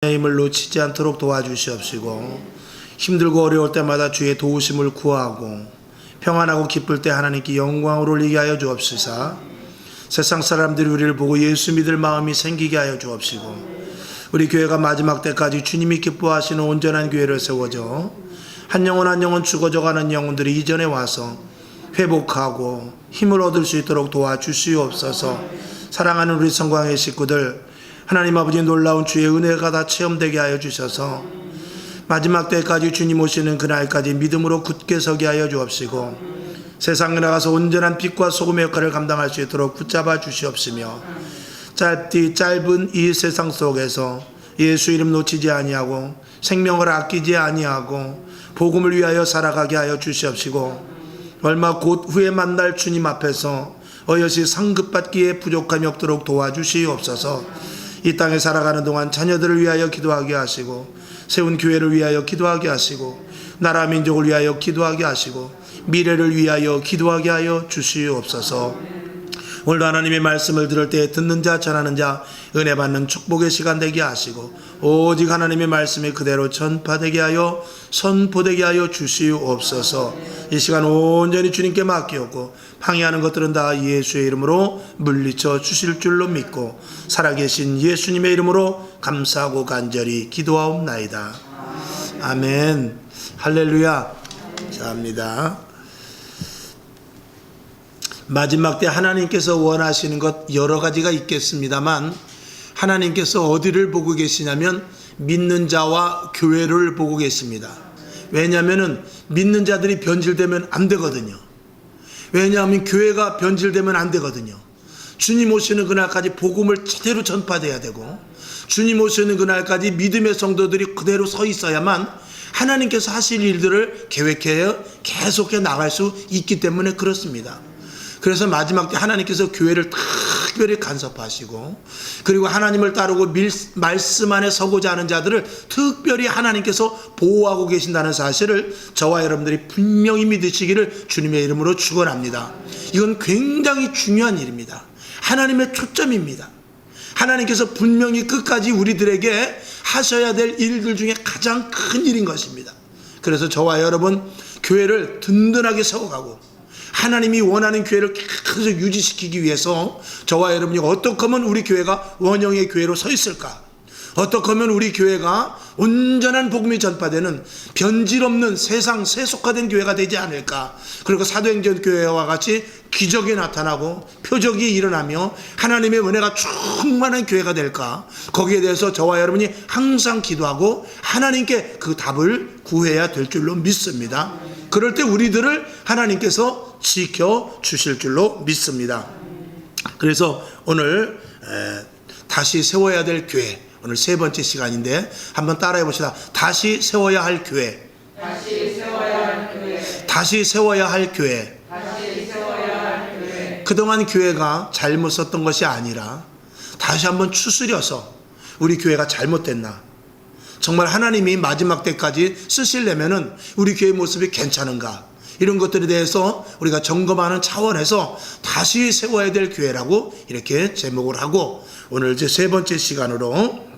힘을 놓치지 않도록 도와주시옵시고, 힘들고 어려울 때마다 주의 도우심을 구하고 평안하고 기쁠 때 하나님께 영광을 올리게 하여 주옵시사. 세상 사람들이 우리를 보고 예수 믿을 마음이 생기게 하여 주옵시고, 우리 교회가 마지막 때까지 주님이 기뻐하시는 온전한 교회를 세워줘 한 영혼 한 영혼 죽어져가는 영혼들이 이전에 와서 회복하고 힘을 얻을 수 있도록 도와주시옵소서. 사랑하는 우리 성광의 식구들, 하나님 아버지 놀라운 주의 은혜가 다 체험되게 하여 주셔서 마지막 때까지 주님 오시는 그날까지 믿음으로 굳게 서게 하여 주옵시고, 세상에 나가서 온전한 빛과 소금의 역할을 감당할 수 있도록 붙잡아 주시옵시며, 짧은 이 세상 속에서 예수 이름 놓치지 아니하고 생명을 아끼지 아니하고 복음을 위하여 살아가게 하여 주시옵시고, 얼마 곧 후에 만날 주님 앞에서 어여시 상급받기에 부족함이 없도록 도와주시옵소서. 이 땅에 살아가는 동안 자녀들을 위하여 기도하게 하시고, 세운 교회를 위하여 기도하게 하시고, 나라 민족을 위하여 기도하게 하시고, 미래를 위하여 기도하게 하여 주시옵소서. 오늘도 하나님의 말씀을 들을 때 듣는 자 전하는 자 은혜 받는 축복의 시간 되게 하시고, 오직 하나님의 말씀이 그대로 전파되게 하여 선포되게 하여 주시옵소서. 이 시간 온전히 주님께 맡기었고 방해하는 것들은 다 예수의 이름으로 물리쳐 주실 줄로 믿고 살아계신 예수님의 이름으로 감사하고 간절히 기도하옵나이다. 아멘. 할렐루야. 감사합니다. 마지막 때 하나님께서 원하시는 것 여러 가지가 있겠습니다만, 하나님께서 어디를 보고 계시냐면 믿는 자와 교회를 보고 계십니다. 왜냐하면 믿는 자들이 변질되면 안 되거든요. 왜냐하면 교회가 변질되면 안 되거든요. 주님 오시는 그날까지 복음을 제대로 전파돼야 되고, 주님 오시는 그날까지 믿음의 성도들이 그대로 서 있어야만 하나님께서 하실 일들을 계획해 계속해 나갈 수 있기 때문에 그렇습니다. 그래서 마지막 때 하나님께서 교회를 특별히 간섭하시고, 그리고 하나님을 따르고 말씀 안에 서고자 하는 자들을 특별히 하나님께서 보호하고 계신다는 사실을 저와 여러분들이 분명히 믿으시기를 주님의 이름으로 축원합니다. 이건 굉장히 중요한 일입니다. 하나님의 초점입니다. 하나님께서 분명히 끝까지 우리들에게 하셔야 될 일들 중에 가장 큰 일인 것입니다. 그래서 저와 여러분 교회를 든든하게 세워가고 하나님이 원하는 교회를 계속 유지시키기 위해서 저와 여러분이 어떻게 하면 우리 교회가 원형의 교회로 서 있을까? 어떻게 하면 우리 교회가 온전한 복음이 전파되는 변질 없는 세상 세속화된 교회가 되지 않을까? 그리고 사도행전 교회와 같이 기적이 나타나고 표적이 일어나며 하나님의 은혜가 충만한 교회가 될까? 거기에 대해서 저와 여러분이 항상 기도하고 하나님께 그 답을 구해야 될 줄로 믿습니다. 그럴 때 우리들을 하나님께서 지켜주실 줄로 믿습니다. 그래서 오늘 다시 세워야 될 교회, 오늘 세 번째 시간인데 한번 따라해 봅시다. 다시 세워야 할 교회. 다시 세워야 할 교회. 다시 세워야 할 교회. 다시 세워야 할 교회. 그동안 교회가 잘못 썼던 것이 아니라 다시 한번 추스려서 우리 교회가 잘못됐나, 정말 하나님이 마지막 때까지 쓰시려면은 우리 교회 모습이 괜찮은가, 이런 것들에 대해서 우리가 점검하는 차원에서 다시 세워야 될 교회라고 이렇게 제목을 하고, 오늘 이제 세 번째 시간으로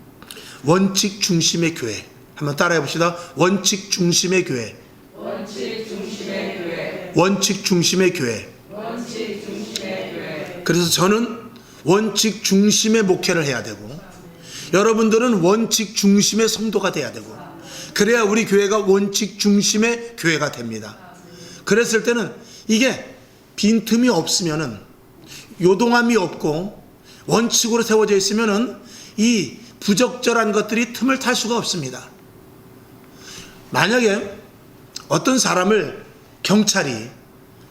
원칙 중심의 교회 한번 따라해 봅시다. 원칙 중심의 교회. 원칙 중심의 교회. 원칙 중심의 교회. 원칙 중심의 교회. 그래서 저는 원칙 중심의 목회를 해야 되고, 여러분들은 원칙 중심의 성도가 돼야 되고, 그래야 우리 교회가 원칙 중심의 교회가 됩니다. 그랬을 때는 이게 빈틈이 없으면은, 요동함이 없고 원칙으로 세워져 있으면은 이 부적절한 것들이 틈을 탈 수가 없습니다. 만약에 어떤 사람을 경찰이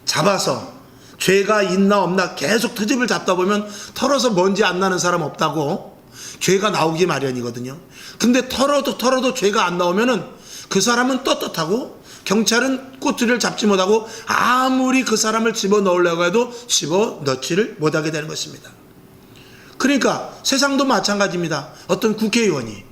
잡아서 죄가 있나 없나 계속 트집을 잡다 보면 털어서 먼지 안 나는 사람 없다고 죄가 나오기 마련이거든요. 근데 털어도 죄가 안 나오면은 그 사람은 떳떳하고, 경찰은 꼬투리를 잡지 못하고 아무리 그 사람을 집어넣으려고 해도 집어넣지를 못하게 되는 것입니다. 그러니까 세상도 마찬가지입니다. 어떤 국회의원이,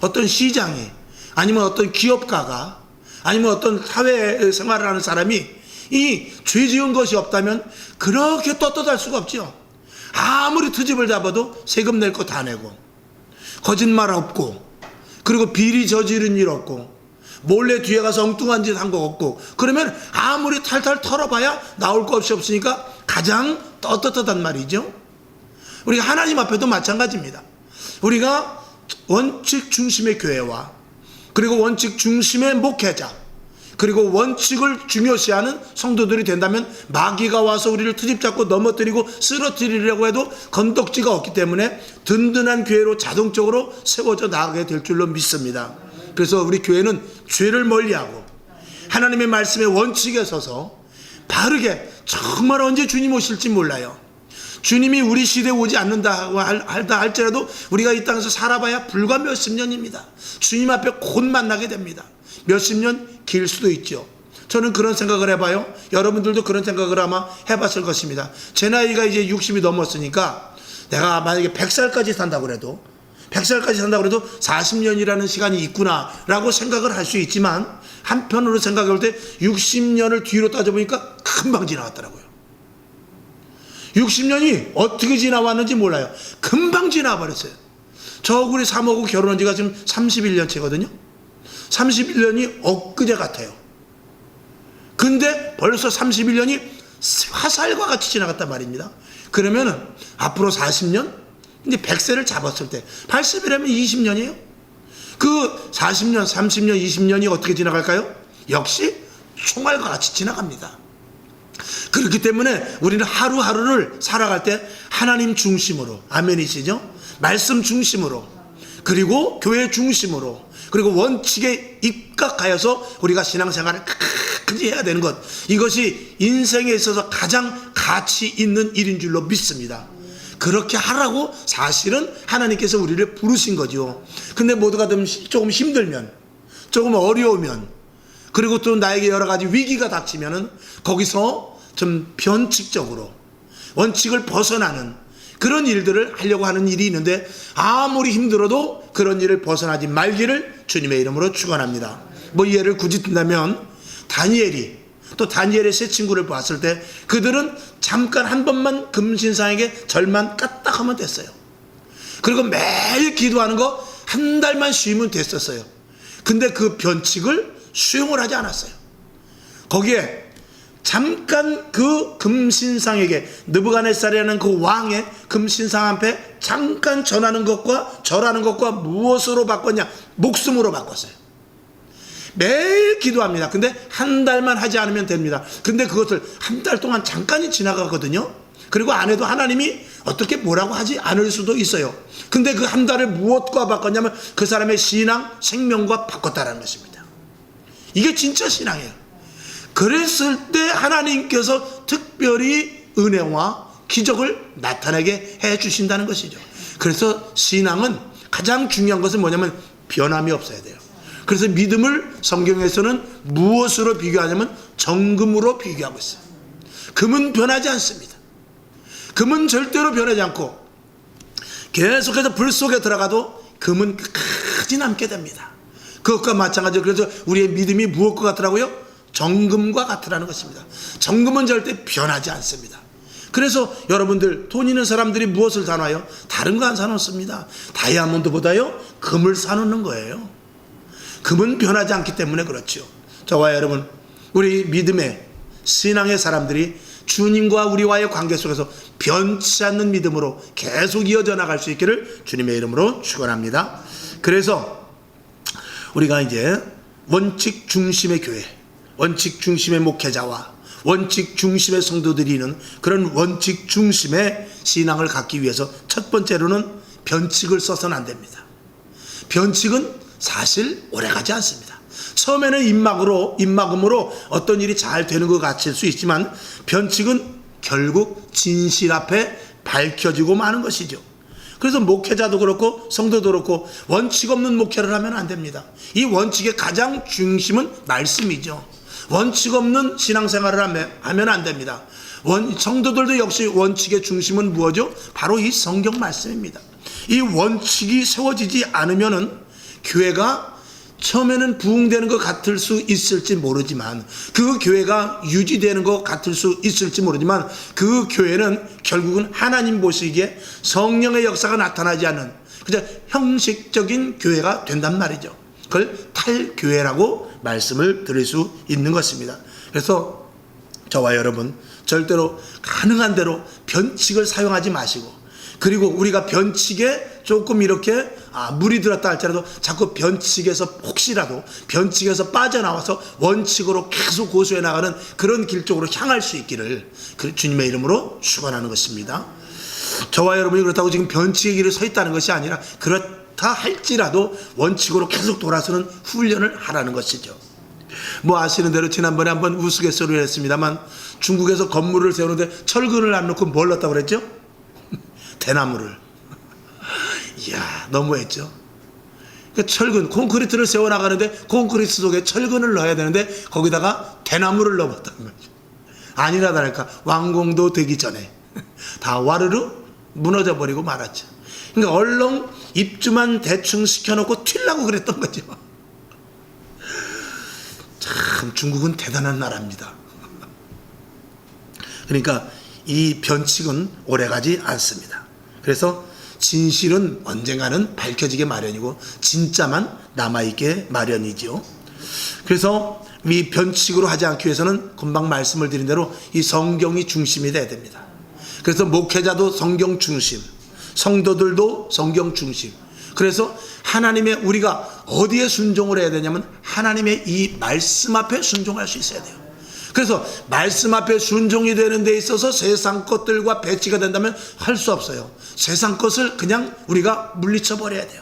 어떤 시장이, 아니면 어떤 기업가가, 아니면 어떤 사회생활을 하는 사람이 이 죄 지은 것이 없다면 그렇게 떳떳할 수가 없죠. 아무리 트집을 잡아도 세금 낼 거 다 내고, 거짓말 없고, 그리고 비리 저지른 일 없고, 몰래 뒤에 가서 엉뚱한 짓 한 거 없고, 그러면 아무리 탈탈 털어봐야 나올 거 없으니까 가장 떳떳하단 말이죠. 우리가 하나님 앞에도 마찬가지입니다. 우리가 원칙 중심의 교회와, 그리고 원칙 중심의 목회자, 그리고 원칙을 중요시하는 성도들이 된다면 마귀가 와서 우리를 트집잡고 넘어뜨리고 쓰러뜨리려고 해도 건덕지가 없기 때문에 든든한 교회로 자동적으로 세워져 나가게 될 줄로 믿습니다. 그래서 우리 교회는 죄를 멀리하고 하나님의 말씀의 원칙에 서서 바르게, 정말 언제 주님 오실지 몰라요. 주님이 우리 시대에 오지 않는다고 할지라도 우리가 이 땅에서 살아봐야 불과 몇십 년입니다. 주님 앞에 곧 만나게 됩니다. 몇십 년 길 수도 있죠. 저는 그런 생각을 해봐요. 여러분들도 그런 생각을 아마 해봤을 것입니다. 제 나이가 이제 60이 넘었으니까 내가 만약에 100살까지 산다고 해도 40년이라는 시간이 있구나라고 생각을 할 수 있지만, 한편으로 생각해 볼 때 60년을 뒤로 따져보니까 금방 지나갔더라고요. 60년이 어떻게 지나왔는지 몰라요. 금방 지나버렸어요. 저 우리 사모하고 결혼한 지가 지금 31년째거든요. 31년이 엊그제 같아요. 근데 벌써 31년이 화살과 같이 지나갔단 말입니다. 그러면은 앞으로 40년? 이제 100세를 잡았을 때 80이라면 20년이에요. 그 40년, 30년, 20년이 어떻게 지나갈까요? 역시 총알과 같이 지나갑니다. 그렇기 때문에 우리는 하루하루를 살아갈 때 하나님 중심으로, 아멘이시죠? 말씀 중심으로, 그리고 교회 중심으로, 그리고 원칙에 입각하여서 우리가 신앙생활을 끝까지 해야 되는 것, 이것이 인생에 있어서 가장 가치 있는 일인 줄로 믿습니다. 그렇게 하라고 사실은 하나님께서 우리를 부르신 거죠. 근데 모두가 조금 힘들면, 조금 어려우면, 그리고 또 나에게 여러 가지 위기가 닥치면은 거기서 좀 변칙적으로 원칙을 벗어나는 그런 일들을 하려고 하는 일이 있는데, 아무리 힘들어도 그런 일을 벗어나지 말기를 주님의 이름으로 축원합니다. 뭐 예를 굳이 든다면 다니엘의 세 친구를 봤을 때 그들은 잠깐 한 번만 금신상에게 절만 까딱 하면 됐어요. 그리고 매일 기도하는 거 한 달만 쉬면 됐었어요. 근데 그 변칙을 수용을 하지 않았어요. 거기에 잠깐 그 금신상에게, 느부갓네살이라는 그 왕의 금신상 앞에 잠깐 절하는 것과 무엇으로 바꿨냐? 목숨으로 바꿨어요. 매일 기도합니다. 근데 한 달만 하지 않으면 됩니다. 근데 그것을 한 달 동안 잠깐이 지나가거든요. 그리고 안 해도 하나님이 어떻게 뭐라고 하지 않을 수도 있어요. 근데 그 한 달을 무엇과 바꿨냐면 그 사람의 신앙, 생명과 바꿨다는 것입니다. 이게 진짜 신앙이에요. 그랬을 때 하나님께서 특별히 은혜와 기적을 나타나게 해 주신다는 것이죠. 그래서 신앙은 가장 중요한 것은 뭐냐면 변함이 없어야 돼요. 그래서 믿음을 성경에서는 무엇으로 비교하냐면 정금으로 비교하고 있어요. 금은 변하지 않습니다. 금은 절대로 변하지 않고 계속해서 불 속에 들어가도 금은 끝까지 남게 됩니다. 그것과 마찬가지로 그래서 우리의 믿음이 무엇과 같더라고요? 정금과 같으라는 것입니다. 정금은 절대 변하지 않습니다. 그래서 여러분들, 돈 있는 사람들이 무엇을 사놔요? 다른 거 안 사놓습니다. 다이아몬드보다요 금을 사놓는 거예요. 금은 변하지 않기 때문에 그렇죠. 저와 여러분, 우리 믿음의 신앙의 사람들이 주님과 우리와의 관계 속에서 변치 않는 믿음으로 계속 이어져 나갈 수 있기를 주님의 이름으로 축원합니다. 그래서 우리가 이제 원칙 중심의 교회, 원칙 중심의 목회자와 원칙 중심의 성도들이 있는 그런 원칙 중심의 신앙을 갖기 위해서 첫 번째로는 변칙을 써서는 안 됩니다. 변칙은 사실 오래가지 않습니다. 처음에는 입막음으로 어떤 일이 잘 되는 것 같을 수 있지만 변칙은 결국 진실 앞에 밝혀지고 마는 것이죠. 그래서 목회자도 그렇고 성도도 그렇고 원칙 없는 목회를 하면 안 됩니다. 이 원칙의 가장 중심은 말씀이죠. 원칙 없는 신앙생활을 하면 안 됩니다. 성도들도 역시 원칙의 중심은 무엇이죠? 바로 이 성경 말씀입니다. 이 원칙이 세워지지 않으면은 교회가 처음에는 부흥되는 것 같을 수 있을지 모르지만, 그 교회가 유지되는 것 같을 수 있을지 모르지만, 그 교회는 결국은 하나님 보시기에 성령의 역사가 나타나지 않는, 그냥 형식적인 교회가 된단 말이죠. 그걸 탈교회라고 말씀을 드릴 수 있는 것입니다. 그래서 저와 여러분 절대로 가능한 대로 변칙을 사용하지 마시고, 그리고 우리가 변칙에 조금 이렇게 물이 들었다 할지라도 자꾸 변칙에서 혹시라도 변칙에서 빠져나와서 원칙으로 계속 고수해 나가는 그런 길 쪽으로 향할 수 있기를 주님의 이름으로 축원하는 것입니다. 저와 여러분이 그렇다고 지금 변칙의 길에 서 있다는 것이 아니라, 그렇다 할지라도 원칙으로 계속 돌아서는 훈련을 하라는 것이죠. 뭐 아시는 대로 지난번에 한번 우스갯소리를 했습니다만, 중국에서 건물을 세우는데 철근을 안 넣고 뭘 넣었다고 그랬죠? 대나무를. 이야, 너무했죠. 그러니까 철근, 콘크리트를 세워나가는데 콘크리트 속에 철근을 넣어야 되는데 거기다가 대나무를 넣었단 말이죠. 아니나 다를까 완공도 되기 전에 다 와르르 무너져 버리고 말았죠. 그러니까 얼렁 입주만 대충 시켜놓고 튀려고 그랬던 거죠. 참 중국은 대단한 나라입니다. 그러니까 이 변칙은 오래가지 않습니다. 그래서 진실은 언젠가는 밝혀지게 마련이고 진짜만 남아있게 마련이죠. 그래서 이 변칙으로 하지 않기 위해서는 금방 말씀을 드린 대로 이 성경이 중심이 돼야 됩니다. 그래서 목회자도 성경 중심, 성도들도 성경 중심. 그래서 하나님의, 우리가 어디에 순종을 해야 되냐면 하나님의 이 말씀 앞에 순종할 수 있어야 돼요. 그래서 말씀 앞에 순종이 되는 데 있어서 세상 것들과 배치가 된다면 할 수 없어요. 세상 것을 그냥 우리가 물리쳐 버려야 돼요.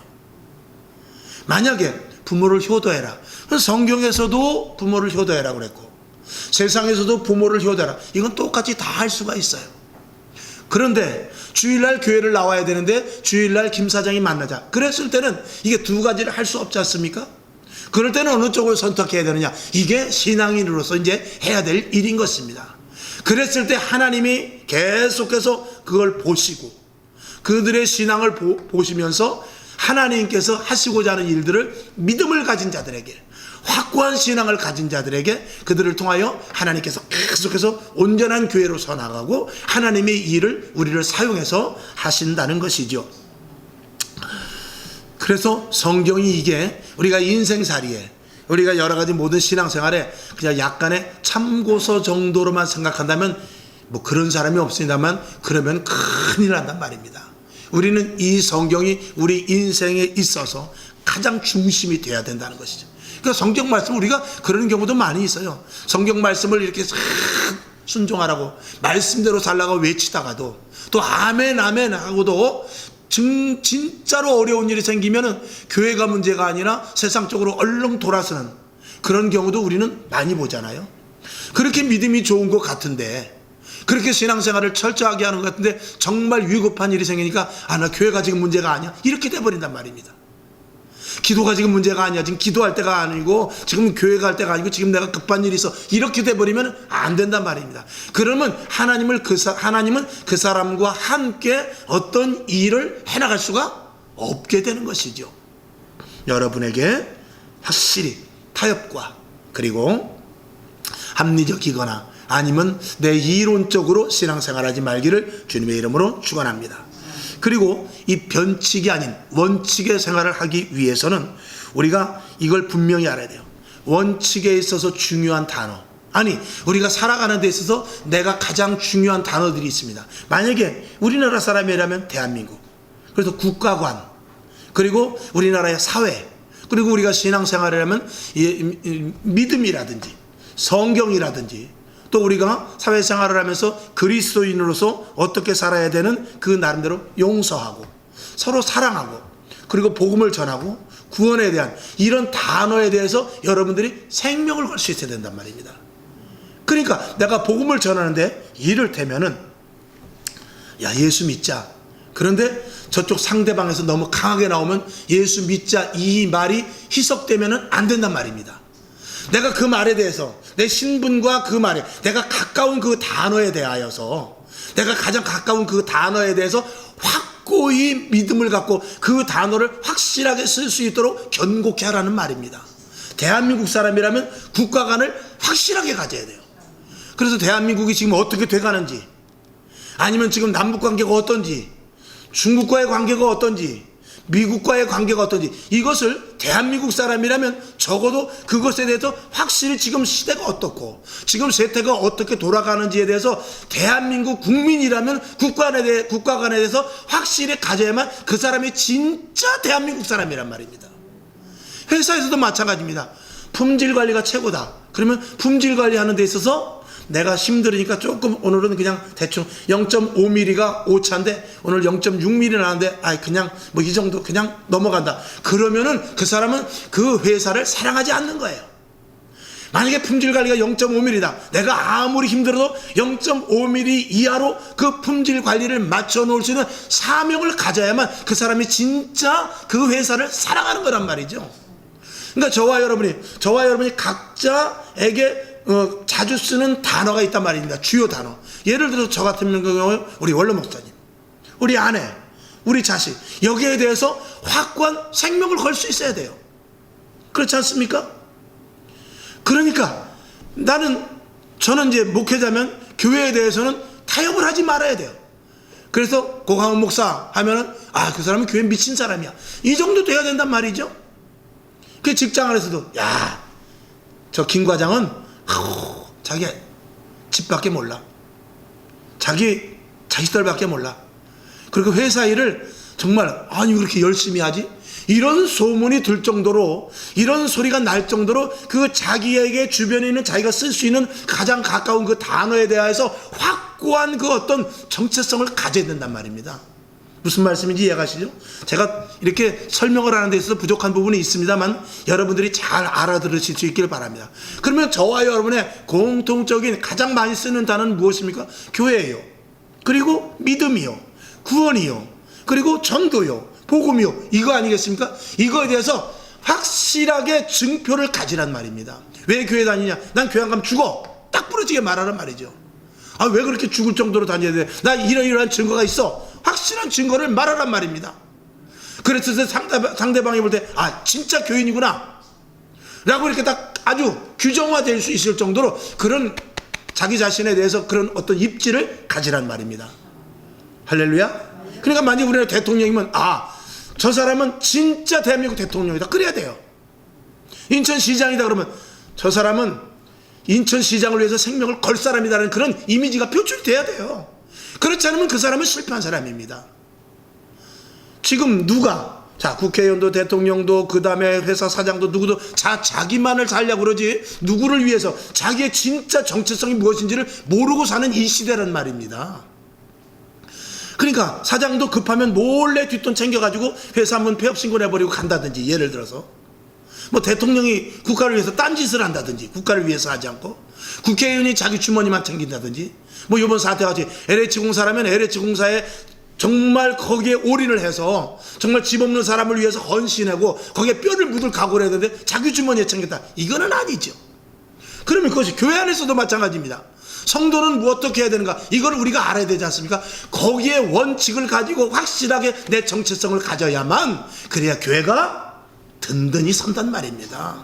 만약에 부모를 효도해라, 성경에서도 부모를 효도해라 그랬고 세상에서도 부모를 효도해라, 이건 똑같이 다 할 수가 있어요. 그런데 주일날 교회를 나와야 되는데 주일날 김 사장이 만나자 그랬을 때는 이게 두 가지를 할 수 없지 않습니까? 그럴 때는 어느 쪽을 선택해야 되느냐, 이게 신앙인으로서 이제 해야 될 일인 것입니다. 그랬을 때 하나님이 계속해서 그걸 보시고 그들의 신앙을 보시면서 하나님께서 하시고자 하는 일들을 믿음을 가진 자들에게, 확고한 신앙을 가진 자들에게 그들을 통하여 하나님께서 계속해서 온전한 교회로 서나가고 하나님의 일을 우리를 사용해서 하신다는 것이죠. 그래서 성경이 이게 우리가 인생살이에, 우리가 여러 가지 모든 신앙생활에 그냥 약간의 참고서 정도로만 생각한다면 뭐 그런 사람이 없습니다만, 그러면 큰일 난단 말입니다. 우리는 이 성경이 우리 인생에 있어서 가장 중심이 돼야 된다는 것이죠. 그러니까 성경 말씀, 우리가 그런 경우도 많이 있어요. 성경 말씀을 이렇게 순종하라고 말씀대로 살라고 외치다가도 또 아멘 아멘 하고도 진짜로 어려운 일이 생기면은 교회가 문제가 아니라 세상적으로 얼렁 돌아서는 그런 경우도 우리는 많이 보잖아요. 그렇게 믿음이 좋은 것 같은데, 그렇게 신앙생활을 철저하게 하는 것 같은데 정말 위급한 일이 생기니까 나 교회가 지금 문제가 아니야, 이렇게 돼버린단 말입니다. 기도가 지금 문제가 아니야, 지금 기도할 때가 아니고 지금 교회가 할 때가 아니고 지금 내가 급한 일이 있어, 이렇게 돼버리면 안 된단 말입니다. 그러면 하나님은 그 사람과 함께 어떤 일을 해나갈 수가 없게 되는 것이죠. 여러분에게 확실히 타협과 그리고 합리적이거나 아니면 내 이론적으로 신앙생활하지 말기를 주님의 이름으로 축원합니다. 그리고 이 변칙이 아닌 원칙의 생활을 하기 위해서는 우리가 이걸 분명히 알아야 돼요. 원칙에 있어서 중요한 단어, 아니 우리가 살아가는 데 있어서 내가 가장 중요한 단어들이 있습니다. 만약에 우리나라 사람이라면 대한민국, 그래서 국가관, 그리고 우리나라의 사회, 그리고 우리가 신앙생활을 하면 믿음이라든지 성경이라든지, 또 우리가 사회생활을 하면서 그리스도인으로서 어떻게 살아야 되는 그 나름대로 용서하고 서로 사랑하고 그리고 복음을 전하고 구원에 대한 이런 단어에 대해서 여러분들이 생명을 걸 수 있어야 된단 말입니다. 그러니까 내가 복음을 전하는데 이를테면은 야 예수 믿자, 그런데 저쪽 상대방에서 너무 강하게 나오면 예수 믿자 이 말이 희석되면은 안 된단 말입니다. 내가 그 말에 대해서 내 신분과 그 말에 내가 가까운 그 단어에 대하여서, 내가 가장 가까운 그 단어에 대해서 확고히 믿음을 갖고 그 단어를 확실하게 쓸 수 있도록 견고케 하라는 말입니다. 대한민국 사람이라면 국가관을 확실하게 가져야 돼요. 그래서 대한민국이 지금 어떻게 돼가는지, 아니면 지금 남북관계가 어떤지, 중국과의 관계가 어떤지, 미국과의 관계가 어떤지, 이것을 대한민국 사람이라면 적어도 그것에 대해서 확실히 지금 시대가 어떻고 지금 세태가 어떻게 돌아가는지에 대해서 대한민국 국민이라면 국가 간에 대해서 확실히 가져야만 그 사람이 진짜 대한민국 사람이란 말입니다. 회사에서도 마찬가지입니다. 품질 관리가 최고다. 그러면 품질 관리하는 데 있어서 내가 힘들으니까 조금 오늘은 그냥 대충 0.5mm가 오차인데 오늘 0.6mm 나는데 그냥 뭐 이 정도 그냥 넘어간다. 그러면은 그 사람은 그 회사를 사랑하지 않는 거예요. 만약에 품질 관리가 0.5mm다. 내가 아무리 힘들어도 0.5mm 이하로 그 품질 관리를 맞춰 놓을 수 있는 사명을 가져야만 그 사람이 진짜 그 회사를 사랑하는 거란 말이죠. 그러니까 저와 여러분이 각자에게 자주 쓰는 단어가 있단 말입니다. 주요 단어. 예를 들어서 저 같은 경우에 우리 원로 목사님, 우리 아내, 우리 자식, 여기에 대해서 확고한 생명을 걸 수 있어야 돼요. 그렇지 않습니까? 그러니까 저는 이제 목회자면 교회에 대해서는 타협을 하지 말아야 돼요. 그래서 고강원 목사 하면은 그 사람은 교회 미친 사람이야, 이 정도 돼야 된단 말이죠. 그 직장 안에서도 저 김 과장은 자기 집밖에 몰라, 자기 자식들밖에 몰라, 그리고 회사 일을 정말 왜 그렇게 열심히 하지? 이런 소문이 들 정도로, 이런 소리가 날 정도로 그 자기에게 주변에 있는 자기가 쓸 수 있는 가장 가까운 그 단어에 대해서 확고한 그 어떤 정체성을 가져야 된단 말입니다. 무슨 말씀인지 이해가시죠? 제가 이렇게 설명을 하는 데 있어서 부족한 부분이 있습니다만 여러분들이 잘 알아들으실 수 있길 바랍니다. 그러면 저와 여러분의 공통적인 가장 많이 쓰는 단어는 무엇입니까? 교회예요. 그리고 믿음이요. 구원이요. 그리고 전도요. 복음이요. 이거 아니겠습니까? 이거에 대해서 확실하게 증표를 가지란 말입니다. 왜 교회 다니냐? 난 교회 안 가면 죽어. 딱 부러지게 말하란 말이죠. 왜 그렇게 죽을 정도로 다녀야 돼? 나 이러이러한 증거가 있어. 확실한 증거를 말하란 말입니다. 그래서 상대방이 볼 때 진짜 교인이구나 라고 이렇게 딱 아주 규정화될 수 있을 정도로 그런 자기 자신에 대해서 그런 어떤 입지를 가지란 말입니다. 할렐루야. 그러니까 만약 우리나라 대통령이면 저 사람은 진짜 대한민국 대통령이다 그래야 돼요. 인천시장이다 그러면 저 사람은 인천시장을 위해서 생명을 걸 사람이라는 그런 이미지가 표출이 돼야 돼요. 그렇지 않으면 그 사람은 실패한 사람입니다. 지금 누가 국회의원도 대통령도 그 다음에 회사 사장도 누구도 자기만을 살려고 그러지 누구를 위해서 자기의 진짜 정체성이 무엇인지를 모르고 사는 이 시대란 말입니다. 그러니까 사장도 급하면 몰래 뒷돈 챙겨가지고 회사 문 폐업 신고 내버리고 간다든지, 예를 들어서 뭐 대통령이 국가를 위해서 딴짓을 한다든지 국가를 위해서 하지 않고 국회의원이 자기 주머니만 챙긴다든지, 뭐 이번 사태같이 LH공사라면 LH공사에 정말 거기에 올인을 해서 정말 집 없는 사람을 위해서 헌신하고 거기에 뼈를 묻을 각오를 해야 되는데 자기 주머니에 챙겼다, 이거는 아니죠. 그러면 그것이 교회 안에서도 마찬가지입니다. 성도는 뭐 어떻게 해야 되는가, 이걸 우리가 알아야 되지 않습니까? 거기에 원칙을 가지고 확실하게 내 정체성을 가져야만 그래야 교회가 든든히 선단 말입니다.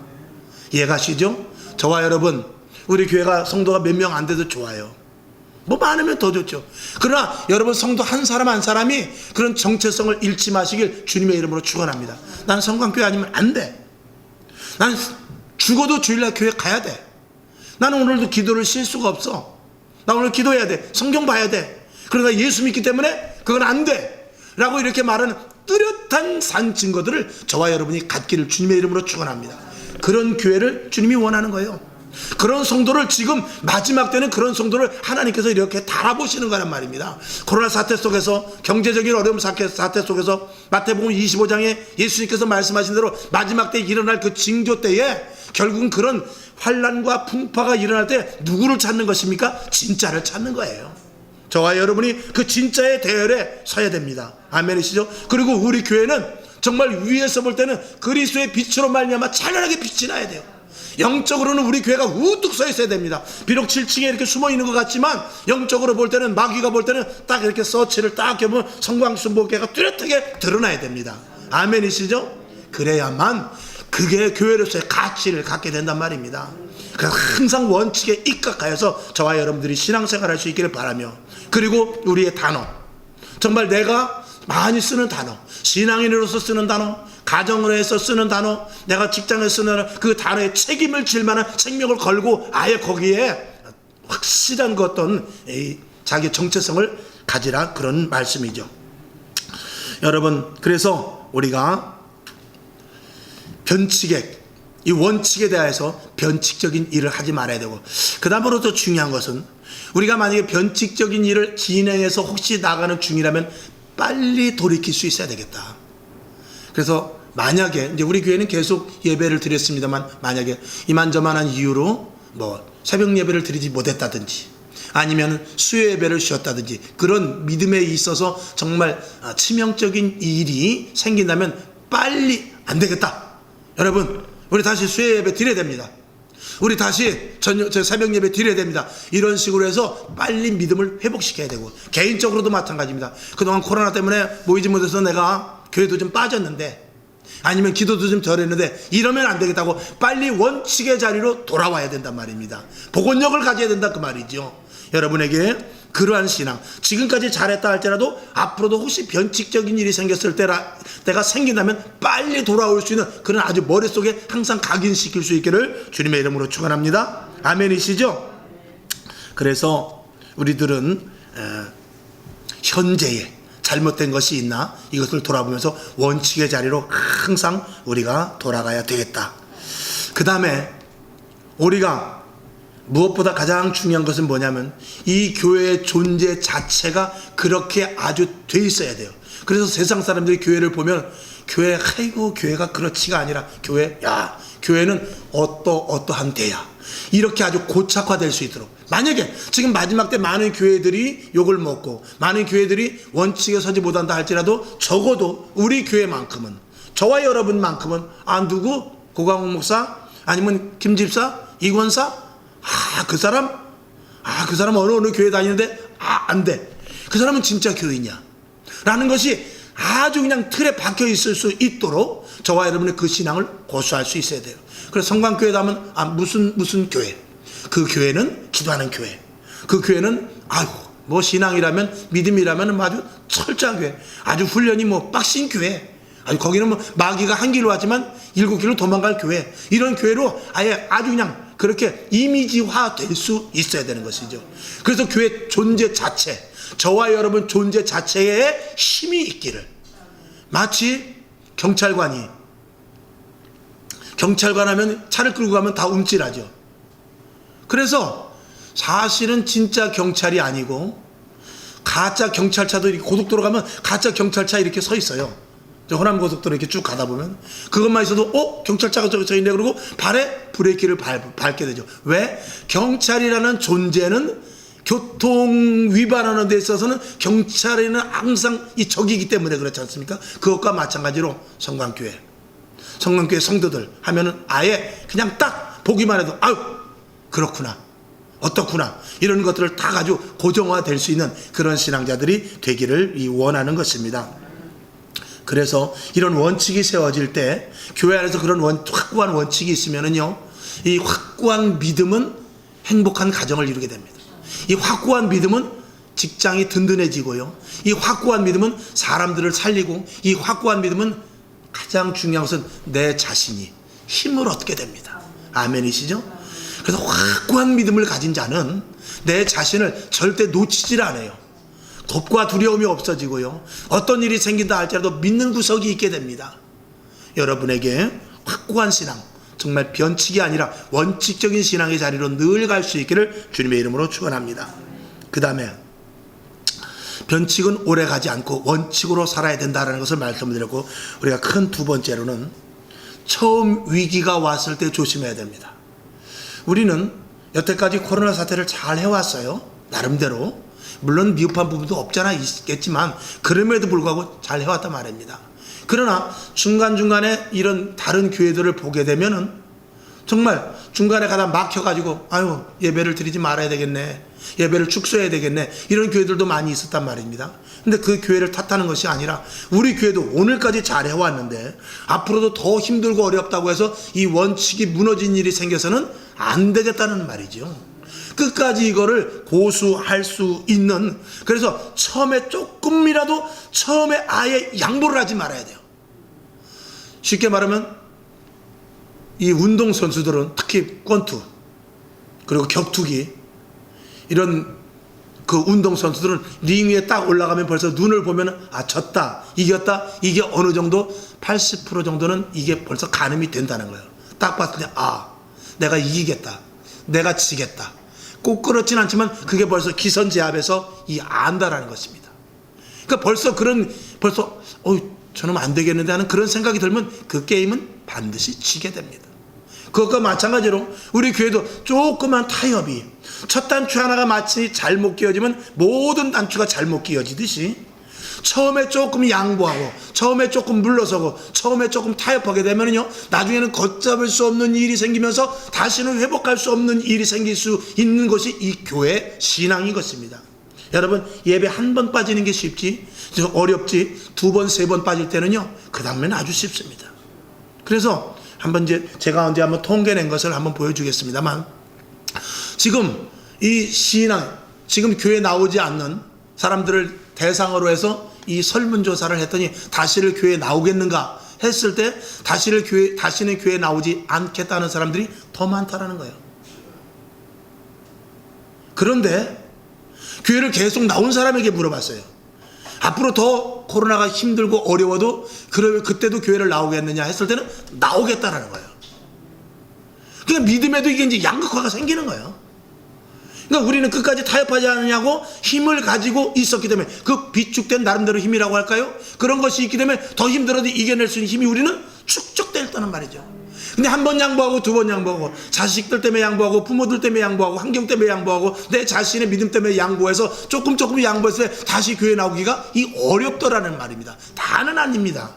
이해가시죠? 저와 여러분, 우리 교회가 성도가 몇 명 안 돼도 좋아요. 뭐 많으면 더 좋죠. 그러나 여러분, 성도 한 사람 한 사람이 그런 정체성을 잃지 마시길 주님의 이름으로 축원합니다. 난 성광교회 아니면 안 돼. 난 죽어도 주일날 교회 가야 돼. 나는 오늘도 기도를 쉴 수가 없어. 나 오늘 기도해야 돼. 성경 봐야 돼. 그러나 예수 믿기 때문에 그건 안 돼 라고 이렇게 말하는 뚜렷한 산 증거들을 저와 여러분이 갖기를 주님의 이름으로 축원합니다. 그런 교회를 주님이 원하는 거예요. 그런 성도를, 지금 마지막 때는 그런 성도를 하나님께서 이렇게 달아보시는 거란 말입니다. 코로나 사태 속에서, 경제적인 어려움 사태 속에서 마태복음 25장에 예수님께서 말씀하신 대로 마지막 때 일어날 그 징조 때에 결국은 그런 환난과 풍파가 일어날 때 누구를 찾는 것입니까? 진짜를 찾는 거예요. 저와 여러분이 그 진짜의 대열에 서야 됩니다. 아멘이시죠? 그리고 우리 교회는 정말 위에서 볼 때는 그리스도의 빛으로 말미암아 찬란하게 빛이 나야 돼요. 영적으로는 우리 교회가 우뚝 서 있어야 됩니다. 비록 7층에 이렇게 숨어 있는 것 같지만 영적으로 볼 때는, 마귀가 볼 때는 딱 이렇게 서치를 딱 해보면 성광순복교회가 뚜렷하게 드러나야 됩니다. 아멘이시죠? 그래야만 그게 교회로서의 가치를 갖게 된단 말입니다. 그래서 항상 원칙에 입각하여서 저와 여러분들이 신앙생활 할 수 있기를 바라며, 그리고 우리의 단어, 정말 내가 많이 쓰는 단어, 신앙인으로서 쓰는 단어, 가정을 해서 쓰는 단어, 내가 직장에서 쓰는 단어, 그 단어에 책임을 질 만한 생명을 걸고 아예 거기에 확실한 그 어떤 자기 정체성을 가지라, 그런 말씀이죠. 여러분, 그래서 우리가 변칙에, 이 원칙에 대해서 변칙적인 일을 하지 말아야 되고, 그 다음으로 더 중요한 것은 우리가 만약에 변칙적인 일을 진행해서 혹시 나가는 중이라면 빨리 돌이킬 수 있어야 되겠다. 그래서 만약에 이제 우리 교회는 계속 예배를 드렸습니다만, 만약에 이만저만한 이유로 새벽 예배를 드리지 못했다든지 아니면 수요 예배를 쉬었다든지 그런 믿음에 있어서 정말 치명적인 일이 생긴다면 빨리 안 되겠다. 여러분, 우리 다시 수요 예배 드려야 됩니다. 우리 다시 새벽 예배 드려야 됩니다. 이런 식으로 해서 빨리 믿음을 회복시켜야 되고, 개인적으로도 마찬가지입니다. 그동안 코로나 때문에 모이지 못해서 내가 교회도 좀 빠졌는데, 아니면 기도도 좀 덜 했는데, 이러면 안 되겠다고 빨리 원칙의 자리로 돌아와야 된단 말입니다. 복원력을 가져야 된다, 그 말이죠. 여러분에게 그러한 신앙, 지금까지 잘했다 할지라도 앞으로도 혹시 변칙적인 일이 생겼을 때가 생긴다면 빨리 돌아올 수 있는 그런 아주 머릿속에 항상 각인시킬 수 있기를 주님의 이름으로 축원합니다. 아멘이시죠? 그래서 우리들은 현재에 잘못된 것이 있나, 이것을 돌아보면서 원칙의 자리로 항상 우리가 돌아가야 되겠다. 그 다음에 우리가 무엇보다 가장 중요한 것은 뭐냐면, 이 교회의 존재 자체가 그렇게 아주 돼 있어야 돼요. 그래서 세상 사람들이 교회를 보면, 아이고 교회가 그렇지가 아니라, 교회는 어떠한 데야, 이렇게 아주 고착화될 수 있도록. 만약에 지금 마지막 때 많은 교회들이 욕을 먹고 많은 교회들이 원칙에 서지 못한다 할지라도, 적어도 우리 교회만큼은, 저와 여러분만큼은 누구? 고강욱 목사? 아니면 김 집사? 이 권사? 그 사람 어느 교회 다니는데 안 돼. 그 사람은 진짜 교인이야 라는 것이 아주 그냥 틀에 박혀 있을 수 있도록 저와 여러분의 그 신앙을 고수할 수 있어야 돼요. 그래서 성광교회 가면 무슨 교회, 그 교회는 기도하는 교회, 그 교회는 신앙이라면, 믿음이라면 아주 철저한 교회, 아주 훈련이 빡신 교회, 거기는 마귀가 한 길로 왔지만 7길로 도망갈 교회, 이런 교회로 아예 아주 그냥 그렇게 이미지화 될 수 있어야 되는 것이죠. 그래서 교회 존재 자체, 저와 여러분 존재 자체에 힘이 있기를, 마치 경찰관 하면 차를 끌고 가면 다 움찔하죠. 그래서 사실은 진짜 경찰이 아니고 가짜 경찰차도 이렇게 고속도로 가면 가짜 경찰차 이렇게 서 있어요. 호남고속도로 이렇게 쭉 가다 보면 그것만 있어도 경찰차가 저기 있네, 그러고 발에 브레이크를 밟게 되죠. 왜? 경찰이라는 존재는 교통 위반하는 데 있어서는 경찰에는 항상 이 적이기 때문에 그렇지 않습니까? 그것과 마찬가지로 성광교회 성도들 하면은 아예 그냥 딱 보기만 해도 그렇구나, 어떻구나, 이런 것들을 다 가지고 고정화될 수 있는 그런 신앙자들이 되기를 원하는 것입니다. 그래서 이런 원칙이 세워질 때, 교회 안에서 그런 확고한 원칙이 있으면은요, 이 확고한 믿음은 행복한 가정을 이루게 됩니다. 이 확고한 믿음은 직장이 든든해지고요, 이 확고한 믿음은 사람들을 살리고, 이 확고한 믿음은 가장 중요한 것은 내 자신이 힘을 얻게 됩니다. 아멘이시죠? 그래서 확고한 믿음을 가진 자는 내 자신을 절대 놓치질 않아요. 겁과 두려움이 없어지고요, 어떤 일이 생긴다 할지라도 믿는 구석이 있게 됩니다. 여러분에게 확고한 신앙, 정말 변칙이 아니라 원칙적인 신앙의 자리로 늘 갈 수 있기를 주님의 이름으로 축원합니다. 그 다음에 변칙은 오래 가지 않고 원칙으로 살아야 된다는 것을 말씀드렸고, 우리가 큰 두 번째로는 처음 위기가 왔을 때 조심해야 됩니다. 우리는 여태까지 코로나 사태를 잘 해왔어요, 나름대로. 물론 미흡한 부분도 없잖아 있겠지만 그럼에도 불구하고 잘 해왔단 말입니다. 그러나 중간중간에 이런 다른 교회들을 보게 되면은 정말 중간에 가다 막혀가지고 예배를 드리지 말아야 되겠네, 예배를 축소해야 되겠네, 이런 교회들도 많이 있었단 말입니다. 근데 그 교회를 탓하는 것이 아니라, 우리 교회도 오늘까지 잘 해왔는데 앞으로도 더 힘들고 어렵다고 해서 이 원칙이 무너진 일이 생겨서는 안 되겠다는 말이죠. 끝까지 이거를 고수할 수 있는, 그래서 처음에 조금이라도 처음에 아예 양보를 하지 말아야 돼요. 쉽게 말하면 이 운동선수들은 특히 권투 그리고 격투기 이런 그 운동선수들은 링 위에 딱 올라가면 벌써 눈을 보면 아 졌다 이겼다 이게 어느 정도 80% 정도는 이게 벌써 가늠이 된다는 거예요. 딱 봤을 때 아 내가 이기겠다 내가 지겠다 꼭 그렇진 않지만 그게 벌써 기선제압에서 이 안다라는 것입니다. 그러니까 벌써 저는 안 되겠는데 하는 그런 생각이 들면 그 게임은 반드시 지게 됩니다. 그것과 마찬가지로 우리 교회도 조그만 타협이 첫 단추 하나가 마치 잘못 끼워지면 모든 단추가 잘못 끼워지듯이 처음에 조금 양보하고 처음에 조금 물러서고 처음에 조금 타협하게 되면요 나중에는 걷잡을 수 없는 일이 생기면서 다시는 회복할 수 없는 일이 생길 수 있는 것이 이 교회 신앙인 것입니다. 여러분 예배 한 번 빠지는 게 쉽지 어렵지 두 번 세 번 빠질 때는요 그 다음에는 아주 쉽습니다. 그래서 한번 제가 언제 한번 통계낸 것을 한번 보여주겠습니다만 지금 이 신앙 지금 교회 나오지 않는 사람들을 대상으로 해서 이 설문조사를 했더니 다시는 교회에 나오겠는가 했을 때 다시는 교회에 나오지 않겠다는 사람들이 더 많다라는 거예요. 그런데 교회를 계속 나온 사람에게 물어봤어요. 앞으로 더 코로나가 힘들고 어려워도 그때도 교회를 나오겠느냐 했을 때는 나오겠다라는 거예요. 그러니까 믿음에도 이게 이제 양극화가 생기는 거예요. 그러니까 우리는 끝까지 타협하지 않느냐고 힘을 가지고 있었기 때문에 그 비축된 나름대로 힘이라고 할까요? 그런 것이 있기 때문에 더 힘들어도 이겨낼 수 있는 힘이 우리는 축적됐다는 말이죠. 근데 한 번 양보하고 두 번 양보하고 자식들 때문에 양보하고 부모들 때문에 양보하고 환경 때문에 양보하고 내 자신의 믿음 때문에 양보해서 조금 양보했을 때 다시 교회 나오기가 이 어렵더라는 말입니다. 다는 아닙니다.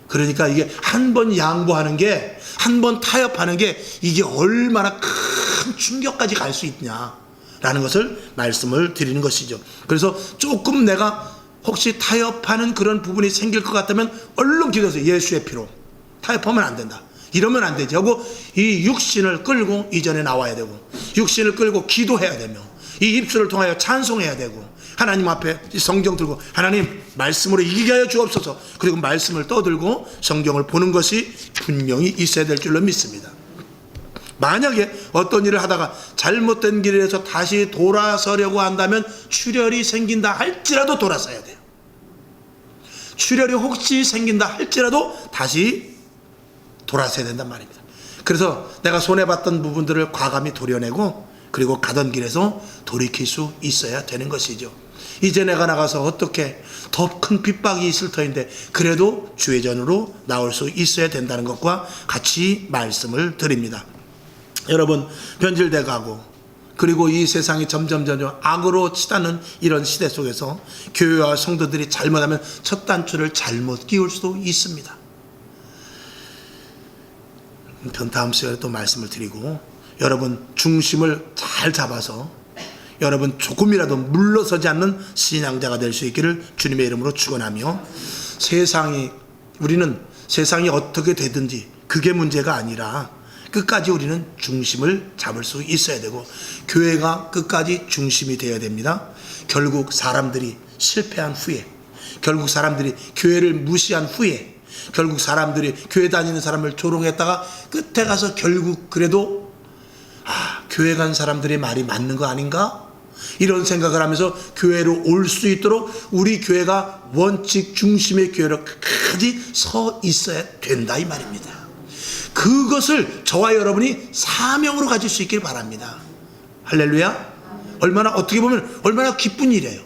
그러니까 이게 한 번 양보하는 게 한 번 타협하는 게 이게 얼마나 큰 충격까지 갈 수 있냐라는 것을 말씀을 드리는 것이죠. 그래서 조금 내가 혹시 타협하는 그런 부분이 생길 것 같다면 얼른 기도하세요. 예수의 피로 타협하면 안 된다. 이러면 안 되지 하고 이 육신을 끌고 이전에 나와야 되고 육신을 끌고 기도해야 되며 이 입술을 통하여 찬송해야 되고 하나님 앞에 성경 들고 하나님 말씀으로 이기게 하여 주옵소서 그리고 말씀을 떠들고 성경을 보는 것이 분명히 있어야 될 줄로 믿습니다. 만약에 어떤 일을 하다가 잘못된 길에서 다시 돌아서려고 한다면 출혈이 생긴다 할지라도 돌아서야 돼요. 출혈이 혹시 생긴다 할지라도 다시 돌아서야 된단 말입니다. 그래서 내가 손해봤던 부분들을 과감히 도려내고 그리고 가던 길에서 돌이킬 수 있어야 되는 것이죠. 이제 내가 나가서 어떻게 더 큰 핍박이 있을 터인데 그래도 주회전으로 나올 수 있어야 된다는 것과 같이 말씀을 드립니다. 여러분 변질돼 가고 그리고 이 세상이 점점 악으로 치닫는 이런 시대 속에서 교회와 성도들이 잘못하면 첫 단추를 잘못 끼울 수도 있습니다. 다음 시간에 또 말씀을 드리고 여러분 중심을 잘 잡아서 여러분 조금이라도 물러서지 않는 신앙자가 될 수 있기를 주님의 이름으로 축원하며 우리는 세상이 어떻게 되든지 그게 문제가 아니라 끝까지 우리는 중심을 잡을 수 있어야 되고 교회가 끝까지 중심이 되어야 됩니다. 결국 사람들이 실패한 후에 결국 사람들이 교회를 무시한 후에 결국 사람들이 교회 다니는 사람을 조롱했다가 끝에 가서 결국 그래도 교회 간 사람들의 말이 맞는 거 아닌가? 이런 생각을 하면서 교회로 올 수 있도록 우리 교회가 원칙 중심의 교회로 끝까지 서 있어야 된다 이 말입니다. 그것을 저와 여러분이 사명으로 가질 수 있길 바랍니다. 할렐루야. 어떻게 보면 얼마나 기쁜 일이에요.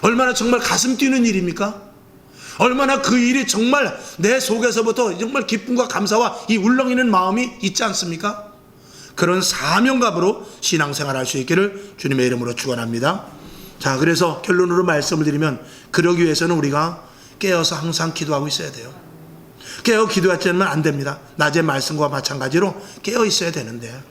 얼마나 정말 가슴 뛰는 일입니까? 얼마나 그 일이 정말 내 속에서부터 정말 기쁨과 감사와 이 울렁이는 마음이 있지 않습니까? 그런 사명감으로 신앙생활할 수 있기를 주님의 이름으로 축원합니다. 자, 그래서 결론으로 말씀을 드리면 그러기 위해서는 우리가 깨어서 항상 기도하고 있어야 돼요. 깨어 기도하지 않으면 안 됩니다. 낮의 말씀과 마찬가지로 깨어 있어야 되는데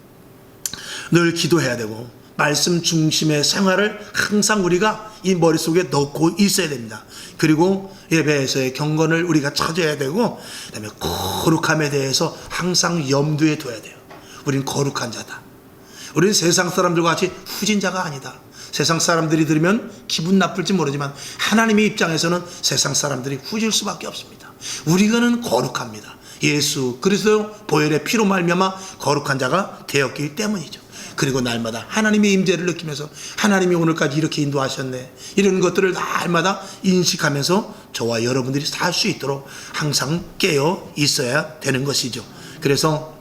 늘 기도해야 되고 말씀 중심의 생활을 항상 우리가 이 머릿속에 넣고 있어야 됩니다. 그리고 예배에서의 경건을 우리가 찾아야 되고 그다음에 거룩함에 대해서 항상 염두에 둬야 돼요. 우린 거룩한 자다. 우리는 세상 사람들과 같이 후진자가 아니다. 세상 사람들이 들으면 기분 나쁠지 모르지만 하나님의 입장에서는 세상 사람들이 후질 수밖에 없습니다. 우리가는 거룩합니다. 예수 그리스도 보혈의 피로 말미암아 거룩한 자가 되었기 때문이죠. 그리고 날마다 하나님의 임재를 느끼면서 하나님이 오늘까지 이렇게 인도하셨네, 이런 것들을 날마다 인식하면서 저와 여러분들이 살 수 있도록 항상 깨어 있어야 되는 것이죠. 그래서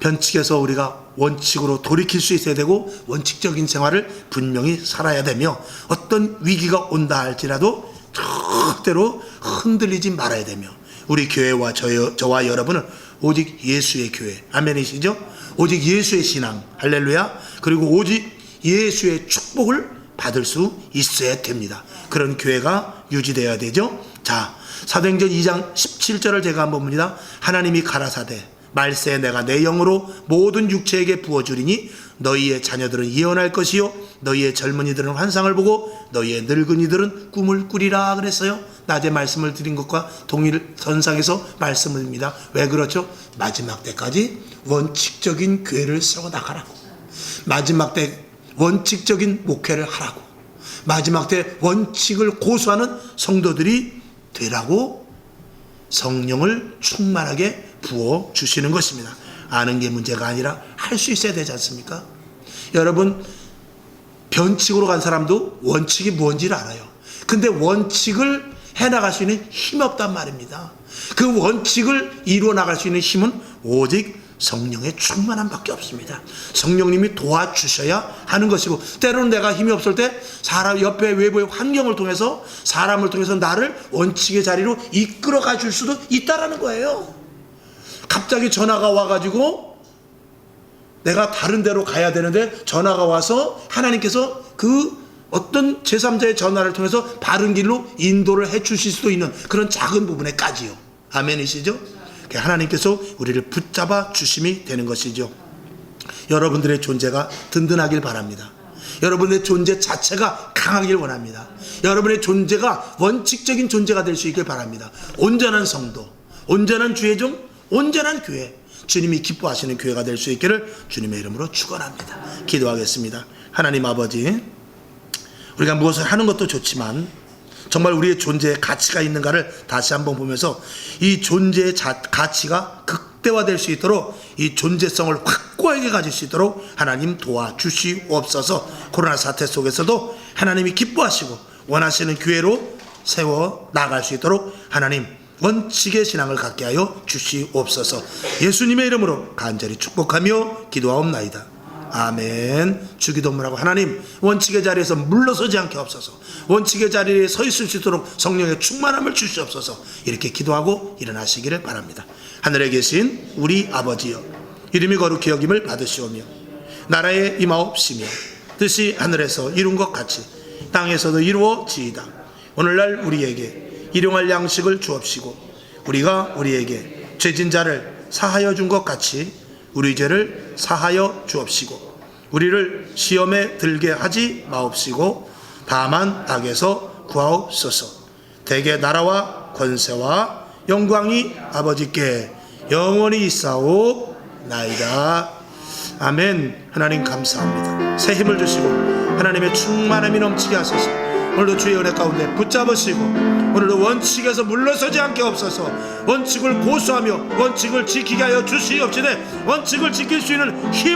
변칙에서 우리가 원칙으로 돌이킬 수 있어야 되고 원칙적인 생활을 분명히 살아야 되며 어떤 위기가 온다 할지라도 절대로 흔들리지 말아야 되며 우리 교회와 저와 여러분은 오직 예수의 교회, 아멘이시죠? 오직 예수의 신앙, 할렐루야. 그리고 오직 예수의 축복을 받을 수 있어야 됩니다. 그런 교회가 유지되어야 되죠. 자, 사도행전 2장 17절을 제가 한번 봅니다. 하나님이 가라사대 말세 내가 내 영으로 모든 육체에게 부어주리니 너희의 자녀들은 예언할 것이요 너희의 젊은이들은 환상을 보고 너희의 늙은이들은 꿈을 꾸리라 그랬어요. 낮에 말씀을 드린 것과 동일선상에서 말씀을 드립니다. 왜 그렇죠? 마지막 때까지 원칙적인 교회를 세워 나가라고, 마지막 때 원칙적인 목회를 하라고, 마지막 때 원칙을 고수하는 성도들이 되라고 성령을 충만하게 부어주시는 것입니다. 아는 게 문제가 아니라 할 수 있어야 되지 않습니까? 여러분, 변칙으로 간 사람도 원칙이 뭔지를 알아요. 근데 원칙을 해나갈 수 있는 힘이 없단 말입니다. 그 원칙을 이루어 나갈 수 있는 힘은 오직 성령의 충만함밖에 없습니다. 성령님이 도와주셔야 하는 것이고, 때로는 내가 힘이 없을 때 사람 옆에 외부의 환경을 통해서, 사람을 통해서 나를 원칙의 자리로 이끌어 가줄 수도 있다라는 거예요. 갑자기 전화가 와가지고 내가 다른 데로 가야 되는데 전화가 와서 하나님께서 그 어떤 제3자의 전화를 통해서 바른 길로 인도를 해 주실 수도 있는 그런 작은 부분에까지요. 아멘이시죠? 하나님께서 우리를 붙잡아 주심이 되는 것이죠. 여러분들의 존재가 든든하길 바랍니다. 여러분의 존재 자체가 강하길 원합니다. 여러분의 존재가 원칙적인 존재가 될 수 있길 바랍니다. 온전한 성도, 온전한 주의 종, 온전한 교회, 주님이 기뻐하시는 교회가 될 수 있기를 주님의 이름으로 축원합니다. 기도하겠습니다. 하나님 아버지, 우리가 무엇을 하는 것도 좋지만 정말 우리의 존재에 가치가 있는가를 다시 한번 보면서 이 존재의 가치가 극대화될 수 있도록, 이 존재성을 확고하게 가질 수 있도록 하나님 도와주시옵소서. 코로나 사태 속에서도 하나님이 기뻐하시고 원하시는 교회로 세워 나갈 수 있도록 하나님 원칙의 신앙을 갖게 하여 주시옵소서. 예수님의 이름으로 간절히 축복하며 기도하옵나이다. 아멘. 주기도문하고 하나님 원칙의 자리에서 물러서지 않게 없어서 원칙의 자리에 서 있을 수 있도록 성령의 충만함을 주시옵소서. 이렇게 기도하고 일어나시기를 바랍니다. 하늘에 계신 우리 아버지여, 이름이 거룩히 여김을 받으시오며 나라에 임하옵시며 뜻이 하늘에서 이룬 것 같이 땅에서도 이루어지이다. 오늘날 우리에게 일용할 양식을 주옵시고 우리가 우리에게 죄진 자를 사하여 준 것 같이 우리 죄를 사하여 주옵시고 우리를 시험에 들게 하지 마옵시고 다만 악에서 구하옵소서. 대개 나라와 권세와 영광이 아버지께 영원히 있사옵나이다. 아멘. 하나님 감사합니다. 새 힘을 주시고 하나님의 충만함이 넘치게 하소서. 오늘도 주의 은혜 가운데 붙잡으시고 오늘도 원칙에서 물러서지 않게 없어서 원칙을 고수하며 원칙을 지키게 하여 주시옵시되 원칙을 지킬 수 있는 힘